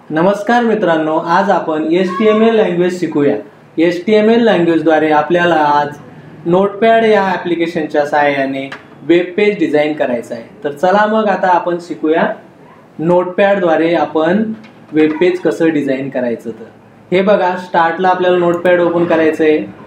नमस्कार मित्रांनो, आज आपण HTML लँग्वेज शिकूया। HTML लँग्वेजद्वारे आपल्याला आज नोटपॅड या ॲप्लिकेशनच्या सहाय्याने वेब पेज डिझाइन करायचं आहे। तर चला मग आता आपण शिकूया नोटपॅडद्वारे आपण वेब पेज कसं डिझाइन करायचं। तर हे बघा, स्टार्टला आपल्याला नोटपॅड ओपन करायचं आहे।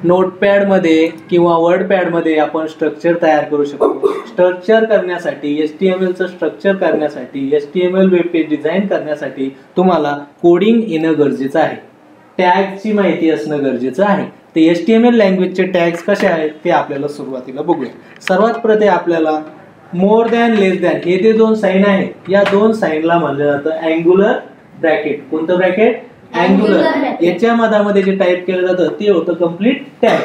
नोटपॅडमध्ये किंवा वर्डपॅडमध्ये आपण स्ट्रक्चर तयार करू शकतो। स्ट्रक्चर करण्यासाठी HTMLचं स्ट्रक्चर करण्यासाठी HTML वेब पेज डिझाइन करण्यासाठी तुम्हाला कोडिंग येणं गरजेचं आहे, टॅगची माहिती असणं गरजेचं आहे। ते HTML लँग्वेजचे टॅग्स कसे आहेत ते आपल्याला सुरुवातीला बघूया। सर्वात प्रथम आपल्याला मोर दॅन लेस दॅन हे जे दोन साइन आहेत, या दोन साइनला म्हटलं जातं अँग्युलर ब्रॅकेट। कोणतं ब्रॅकेट? अँग्युलर। याच्या मधामध्ये जे टाइप केलं जातं ते होतं कंप्लीट टॅग।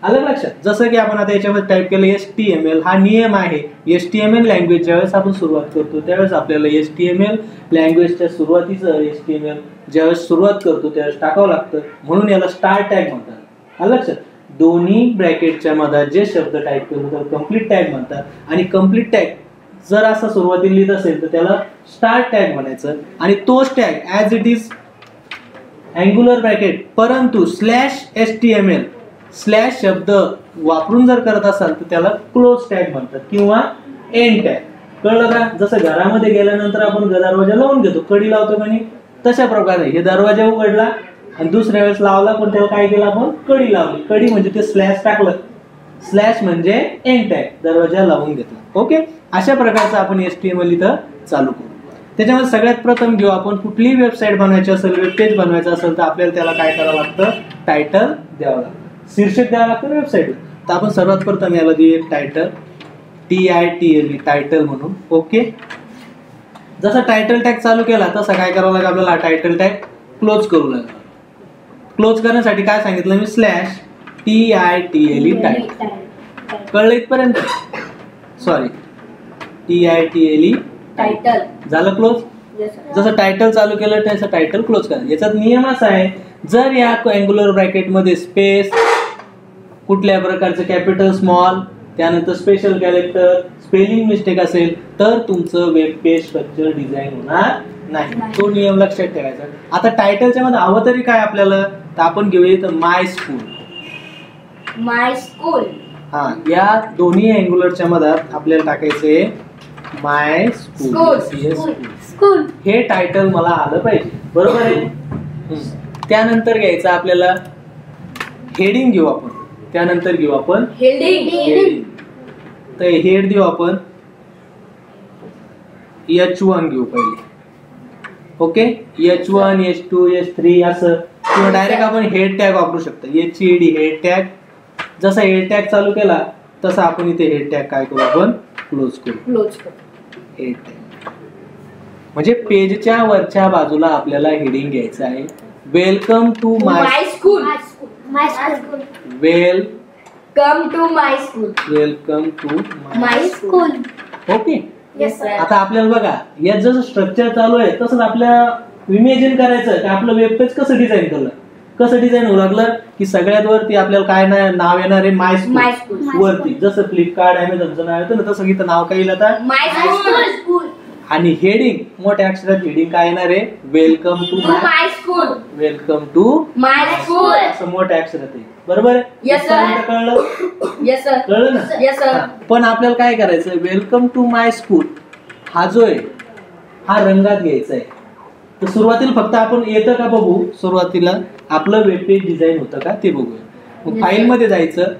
आलं लक्षात? जसं की आपण आता याच्यामध्ये टाइप केलं HTML, हा नियम आहे। HTML लँग्वेज ज्यावेळेस आपण सुरुवात करतो त्यावेळेस आपल्याला HTML लँग्वेजच्या सुरुवातीचं HTML ज्यावेळेस सुरुवात करतो त्यावेळेस टाकावं लागतं, म्हणून याला स्टार टॅग म्हणतात। आलं लक्षात? दोन्ही ब्रॅकेटच्या मध्ये जे शब्द टाइप केले तर कंप्लीट टॅग म्हणतात, आणि कंप्लीट टॅग जर असा सुरुवातीला लिहित असेल तर त्याला स्टार टॅग म्हणायचं। आणि तोच tag as it is angular bracket परंतु /HTML स्लॅश शब्द वापरून जर करत असाल तर त्याला क्लोज टॅग म्हणतात किंवा एंड टॅग। कळलं का? जसं घरामध्ये गेल्यानंतर आपण दरवाजा लावून घेतो, कडी लावतो का नाही, तशा प्रकारे हे दरवाजा उघडला आणि दुसऱ्या वेळेस लावला पण त्याला काय केलं आपण? कडी लावली। कडी म्हणजे ते स्लॅश टाकलं, स्लॅश म्हणजे एंड टॅग, दरवाजा लावून घेतला। ओके, अशा प्रकारचं आपण HTML इथं चालू करू। त्याच्यामध्ये सगळ्यात प्रथम घेऊ आपण कुठलीही वेबसाईट बनवायची असेल, वेब पेज बनवायचं असेल तर आपल्याला त्याला काय करावं लागतं? टायटल द्यावं लागतं, शीर्षक द्यावं लागतं वेबसाईटला। तर आपण सर्वात प्रथम याला देऊ एक टायटल, TITLE टायटल म्हणून। ओके, जसा टायटल टॅग चालू केला तसा काय करावं लागेल आपल्याला? टायटल टॅग क्लोज करू लागेल। क्लोज करण्यासाठी काय सांगितलं मी? /TITLE title. कळलं इथपर्यंत? सॉरी, TITLE टायटल झालं क्लोज। जसं टायटल चालू केलं त्याचं टायटल क्लोज करा। याचा नियम असा आहे, जर या अँग्युलर ब्रॅकेट मध्ये स्पेस, कुठल्या प्रकारचं कॅपिटल स्मॉल, त्यानंतर स्पेशल कॅरेक्टर, स्पेलिंग मिस्टेक असेल तर तुमचं वेब पेज स्ट्रक्चर डिझाइन होणार नाही। तो नियम लक्षात ठेवायचा। आता टायटलच्या मध्ये हवं तरी काय आपल्याला? तर आपण घेऊया माय स्कूल। माय स्कूल, हा, या दोन्ही अँग्युलरच्या मधात आपल्याला टाकायचे माय स्कूल। स्कूल हे टायटल मला आलं पाहिजे, बरोबर आहे? त्यानंतर घ्यायचं आपल्याला हेडिंग घेऊ आपण, त्यानंतर घेऊ आपण हेडिंग। तर हेड देऊ आपण H1 घेऊ पहिले। ओके, H1 H2 H3 असं, किंवा डायरेक्ट आपण हेड टॅग वापरू शकतो, HED हेड टॅग। जसा हेड टॅग चालू केला तसा आपण इथे हेड टॅग काय करू? आपण क्लोज करू। हेड टॅग म्हणजे पेजच्या वरच्या बाजूला आपल्याला हेडिंग घ्यायचं आहे। Welcome to my school, welcome to my school, welcome to my school. Okay, yes sir. आता आपल्याला बघा, यात जसं स्ट्रक्चर चालू आहे तसंच आपल्या इमेजिन करायचं की आपलं वेब पेज कसं डिझाइन केलं, कसं डिझाइन होऊ लागलं की सगळ्यात वरती आपल्याला काय नाव येणार आहे? माय स्कूल वरती। जसं फ्लिपकार्ट अमेझॉनचं नाव येतं ना तसं इथं नाव काय येईल आता? माय स्कूल। आणि हेडिंग मोठ्या अक्षरात हेडिंग काय येणार आहे? Welcome to my school, welcome to my school असं मोठ्या अक्षरात आहे, बरोबर? Yes sir. कळलं? Yes sir. कळलं ना? Yes sir. पण आपल्याला काय करायचं? वेलकम टू माय स्कूल हा जो आहे हा रंगात घ्यायचा आहे। तर सुरुवातीला फक्त आपण येतं का बघू, सुरुवातीला आपलं वेब पेज डिझाइन होतं का ते बघूया। मग फाईल मध्ये जायचं,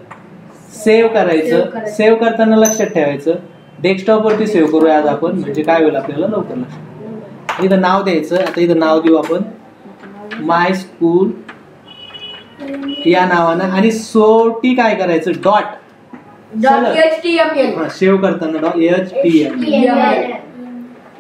सेव्ह करायचं। सेव्ह करताना लक्षात ठेवायचं डेस्कटॉप वरती सेव्ह करूया आज आपण, म्हणजे काय होईल आपल्याला लवकर लक्षात। इथं नाव द्यायचं, आता इथं नाव देऊ आपण माय स्कूल या नावानं, आणि सोटी काय करायचं? HTML सेव्ह करताना HTML।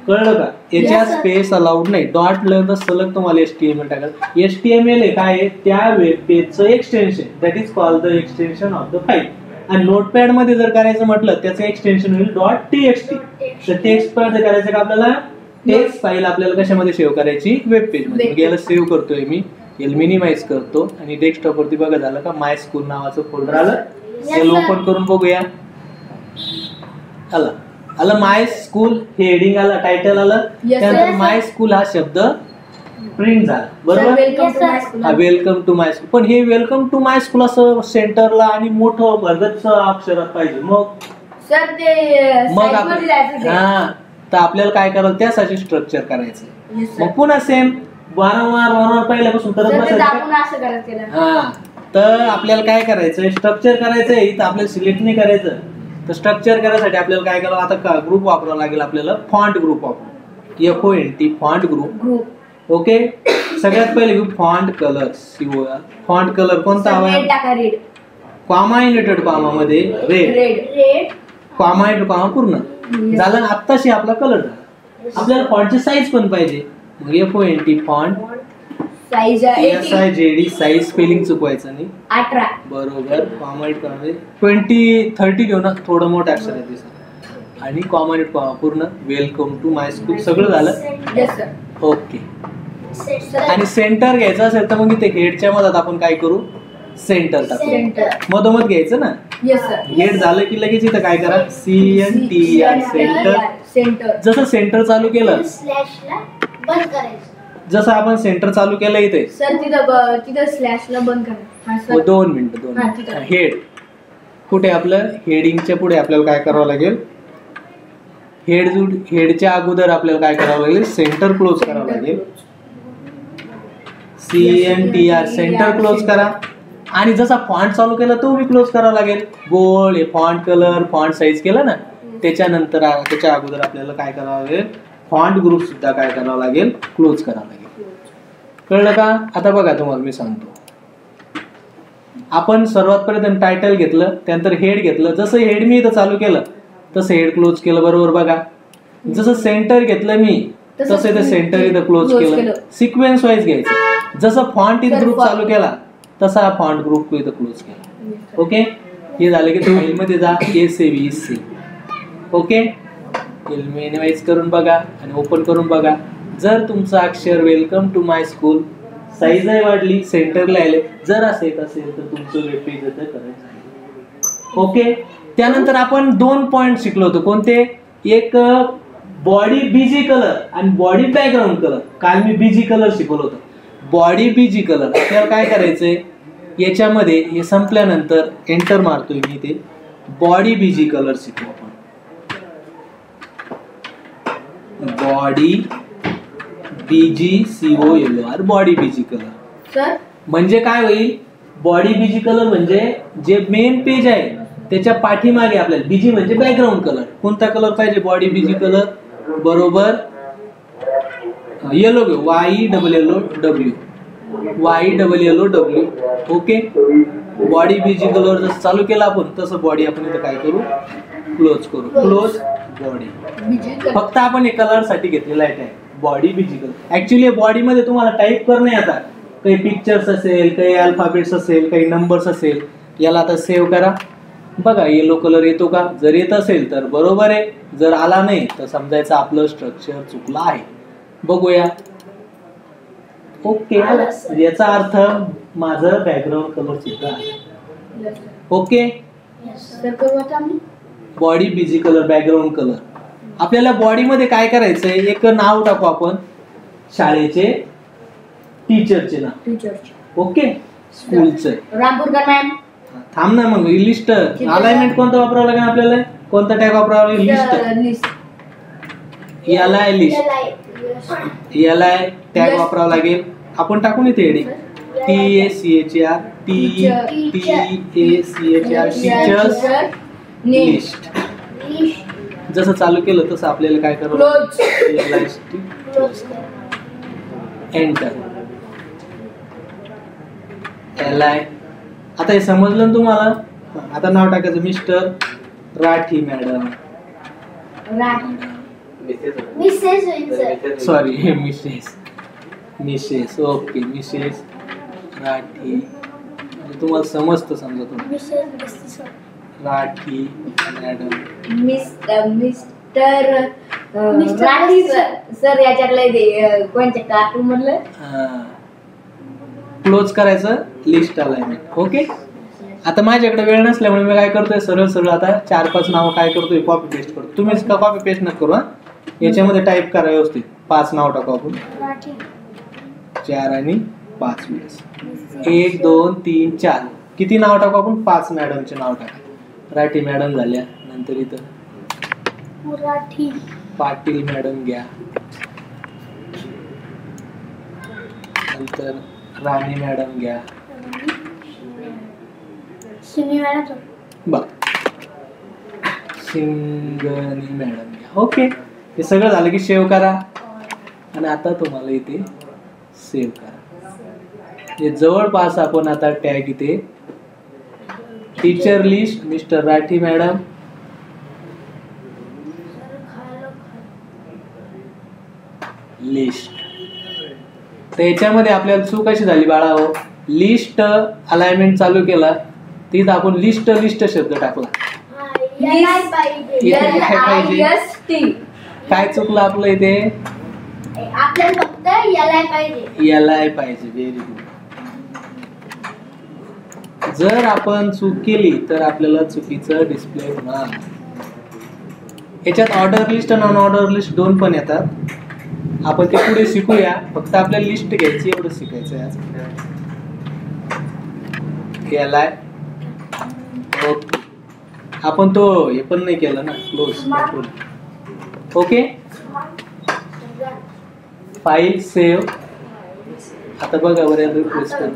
कळलं का? याच्या स्पेस अलाउड नाही, डॉट ल सलग तुम्हाला HTML टाकायचं। HTML हे काय आहे? त्या वेब पेजचं extension, that is called the extension of the file. आणि नोटपॅड मध्ये जर करायचं म्हटलं त्याचं एक्सटेन्शन होईल .txt। तर टेक्स्ट मध्ये करायचं का आपल्याला? टेक्स्ट फाईल आपल्याला कशामध्ये सेव्ह करायची? वेब पेज मध्ये। याला सेव्ह करतोय मी, याला मिनिमाइज करतो आणि डेस्कटॉप वरती बघा झालं का माय स्कूल नावाचं फोल्डर आलं। याला ओपन करून बघूया। आला, आलं माय स्कूल हेडिंग आलं, टायटल आलं, Yes, त्यानंतर sir. माय स्कूल हा शब्द प्रिंट झाला. बरोबर. Welcome to my school. Welcome to my school. पण हे वेलकम टू माय स्कूल असं सेंटरला आणि मोठं भरगच्च अक्षरात पाहिजे. मग सर ते मग site मध्ये जायचं ते. हा, तर आपल्याला काय करायचं त्यासाठी स्ट्रक्चर करायचं. Yes, sir. मग पुन्हा सेम वारंवार पहिल्यापासून करत सर ते बसायचं. दाबून असं करायचं त्याला. हा, तर आपल्याला काय करायचं स्ट्रक्चर करायचंय. इथं आपल्याला सिलेक्ट नाही करायचं. तर स्ट्रक्चर करायसाठी आपल्याला काय करावं, आता ग्रुप वापरावा लागेल आपल्याला. फॉन्ट ग्रुप वापरू. FONT font group. Group. Okay. सगळ्यात पहिले घेऊ font colour. COR. Font colour कोणता हवा? रेड टाका, रेड. कॉमा इन्व्हर्टेड कॉमा मध्ये red. Red. Comma inverted comma पूर्ण झालं. आत्ताशी आपला कलर झाला. आपल्याला फॉन्टची साईज पण पाहिजे. मग FONT font. Size SIJD size spelling चुकवायचं नाही. 18. बरोबर. कॉमा इट कॉमा 20-30 घेऊ ना, थोडं मोठं अक्षर आहे दिसत. आणि कॉमा इट कॉमा पूर्ण. वेलकम टू माय स्कूल सगळं झालं. Yes sir. ओके. आणि सेंटर घ्यायचं असेल तर मग इथे हेडच्या मधात आपण काय करू, सेंटर टाकू. सेंटर. मधोमध घ्यायचं ना. Yes sir. हेड झालं की लगेच इथं काय करा, CNTR सेंटर. सेंटर. जसं सेंटर चालू केलं, स्लॅशला बंद करायचं. जसं आपण सेंटर चालू केलं इथे, सर तिथं स्लॅशला बंद करा. हा सर. 2 मिनिटं हा, ठीक आहे. हेड कुठे आपलं, हेडिंगच्या पुढे आपल्याला काय करावं लागेल, हेडच्या अगोदर आपल्याला काय करावं लागेल, सेंटर क्लोज करावं लागेल. CNTR सेंटर क्लोज करा. आणि जसा फॉन्ट चालू केला तो मी क्लोज करावा लागेल. Bold, font colour, font size केलं ना, त्याच्यानंतर त्याच्या अगोदर आपल्याला काय करावं लागेल, फॉन्ट ग्रुप सुद्धा काय करावं लागेल, क्लोज करावं लागेल. कळलं का? आता बघा तुम्हाला मी सांगतो. आपण सर्वात पर्यंत टायटल घेतलं, त्यानंतर हेड घेतलं. जसं हेड मी इथं चालू केलं तसं हेड क्लोज केलं. बरोबर. बघा, जसं सेंटर घेतलं मी तसं इथं सेंटर इथं क्लोज केलं. सिक्वेन्स वाईज घ्यायचं. जसं फॉन्ट इथं ग्रुप चालू केला तसा हा फॉन्ट ग्रुप इथं क्लोज केला. ओके. हे झालं की तुम्ही मध्ये जा, A20. ओके. मिनिमाइज करून बघा आणि ओपन करून बघा. जर तुमचं अक्षर welcome to my school size वाढली, सेंटरला आले, जर असं येत असेल तर तुमचं वेब पेज इथं करायचं आहे. ओके. त्यानंतर आपण 2 पॉइंट शिकलो होतो. कोणते? एक बॉडी बीजी कलर आणि बॉडी बॅकग्राऊंड कलर. काल मी बीजी कलर शिकवलं होतं. बॉडी बीजी कलर आपल्याला काय करायचंय, याच्यामध्ये हे संपल्यानंतर एंटर मारतोय मी इथे. बॉडी बीजी कलर शिकू आपण. Body BGCOLOR body BG colour. Sir म्हणजे काय होईल, बॉडी बीजी कलर म्हणजे जे मेन पेज आहे त्याच्या पाठीमागे आपल्याला, बीजी म्हणजे बॅकग्राऊंड कलर. कोणता कलर पाहिजे, बॉडी बीजी कलर. बरोबर. येलो घेऊ, YELLOW. Okay. Body BG colour जसं चालू केला आपण तसं बॉडी आपण इथं काय करू, क्लोज करू. Close body. बीजी फक्त आपण एक कलर साठी घेतलेला आहे body BG colour. Actually body मध्ये तुम्हाला टाईप करणे आता काही पिक्चर्स असेल, काही अल्फाबेट्स असेल, काही नंबर्स असेल. याला आता सेव्ह करा. बघा येलो कलर येतो का? जर येत असेल तर बरोबर आहे, जर आला नाही तर समजायचं आपलं स्ट्रक्चर चुकलं आहे. बघूया. ओके. याचा अर्थ माझं बॅकग्राऊंड कलर सुद्धा आहे. ओके. सर करू आता आम्ही body BG colour, background colour. आपल्याला बॉडी मध्ये काय करायचंय, एक नाव टाकू आपण शाळेचे, टीचरचे नाव. टीचरचे. ओके. स्कूलचं. रामपूरकर मॅम. थांब ना, मग लिस्ट अलाइनमेंट कोणतं वापरावं लागेल आपल्याला, कोणता टॅग वापरावा लागेल, लिस्ट. याला लिस्ट, याला टॅग वापरावा लागेल. आपण टाकून इथे हेडिंग TACHR टीचर्स लिस्ट. जसं चालू केलं तसं आपल्याला काय करावं, एंटर. LI. आता हे समजलं ना तुम्हाला. आता नाव टाकायचं, मिस्टर राठी मॅडम. मिसेस होईल sir. Sorry, Mrs. Okay. Mrs Rathi. तुम्हाला समजतं, समजा तुम्हाला. Mrs Rathi madam. Mr Rathi sir. याच्यातलं कोणत्या कार्टून मधलं क्लोज करायचं, लिस्ट अलाइनमेंट. ओके. आता माझ्याकडे वेळ नसल्यामुळे मी काय करतोय, सरळ सरळ आता 4-5 नावं काय करतोय, कॉपी पेस्ट करतो. तुम्हीच का कॉपी पेस्ट न करू, हा याच्यामध्ये टाईप करा व्यवस्थित. 5 नाव टाकू आपण, 4 आणि 5 वेळेस. 1 2 3 4 किती नाव टाकू आपण? 5 मॅडमचे नाव टाका. राठी मॅडम झाल्या, नंतर इथं मराठी पाटील मॅडम घ्या, नंतर राणी मॅडम घ्या. शिनी मॅडम बघ, सिंगनी मॅडम घ्या. ओके, हे सगळं झालं की सेव्ह करा. आणि आता तुम्हाला इथे सेव्ह करा. हे जवळपास आपण आता टॅग इथे teacher list Mr Rathi madam, list. तर याच्यामध्ये आपल्याला चूक कशी झाली बाळा हो, लिस्ट अलाइनमेंट चालू केला तिथं आपण लिस्ट लिस्ट शब्द टाकला. काय चुकलं आपलं इथे? आपल्याला फक्त याला पाहिजे. याला पाहिजे. Very good. जर आपण चूक केली तर आपल्याला चुकीचं डिस्प्ले होणार. याच्यात ऑर्डर लिस्ट आणि नॉन ऑर्डर लिस्ट दोन पण येतात. आपण ते पुढे शिकूया. फक्त आपल्याला लिस्ट घ्यायची, एवढं शिकायचं आहे. केलाय. ओके, आपण तो हे पण नाही केलं ना, क्लोज. Okay, file save. आता बघा बरं, रिफ्रेश कर.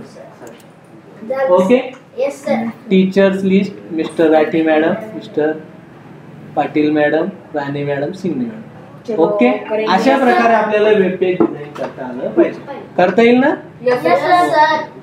Okay, yes sir. Teachers list Mr Rathi madam, Mr Patil madam, Rani madam, Singni madam. Okay, अशा प्रकारे आपल्याला वेब पेज डिझाईन करता आलं पाहिजे. करता येईल ना? Yes sir.